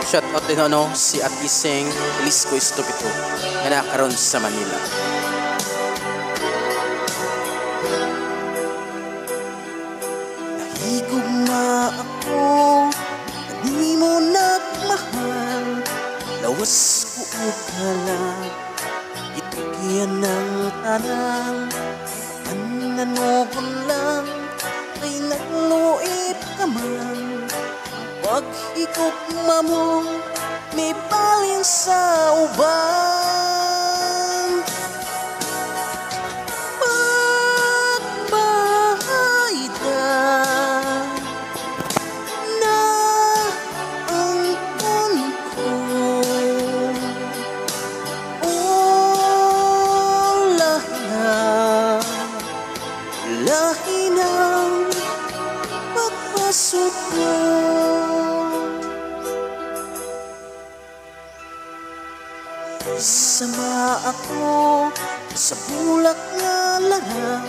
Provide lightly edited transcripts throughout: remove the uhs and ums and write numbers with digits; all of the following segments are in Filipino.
shout out din ano si Atiseng Lisco Estupito nga nakaroon sa Manila. Nahigugma ako, di mo nagmahal, lawas ko ugalang, itugyan ng tanang, anano ko lang, ay naluip ka man. Paghigugma mo, may balin sa uban. Pagbahay ka na ang ko, o lahi ng pagpasok ko. Sama ako sa bulak nga lara,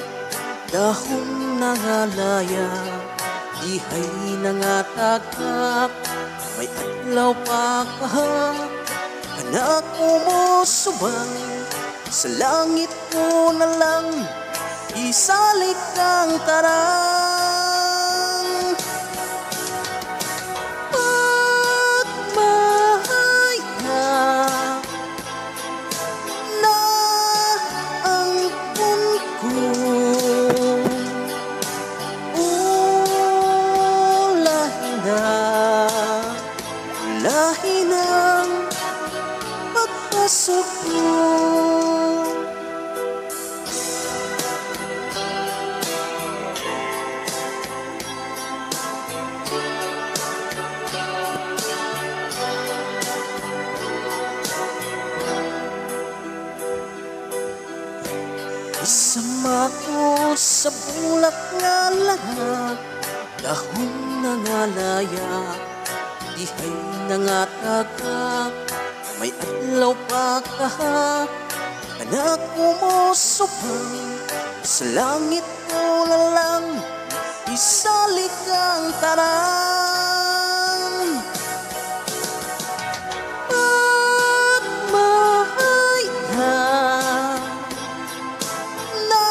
dahon na nga laya, dihay na nga tagak, may adlaw pa kahak, anak ko mo subang, sa langit ko na lang, isalik ang tarang. Pagmahay ka lahi ng pagpasok mo. Isama ko sa bulak nga lahat, dahon na nga laya, dihay na nga tagak, may adlaw pa kahak, anak ko mo subang, sa langit ko na lang, isalik ang tarang. Pagmahay ka na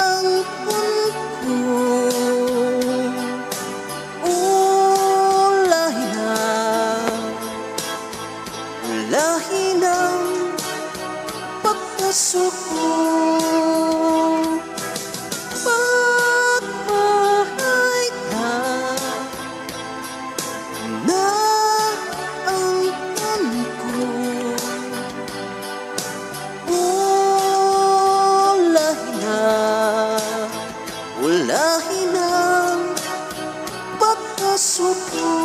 ang ko, lahi ng pagpasok mo. Pagmahay ka na ang ko, o lahi ng pagpasok mo.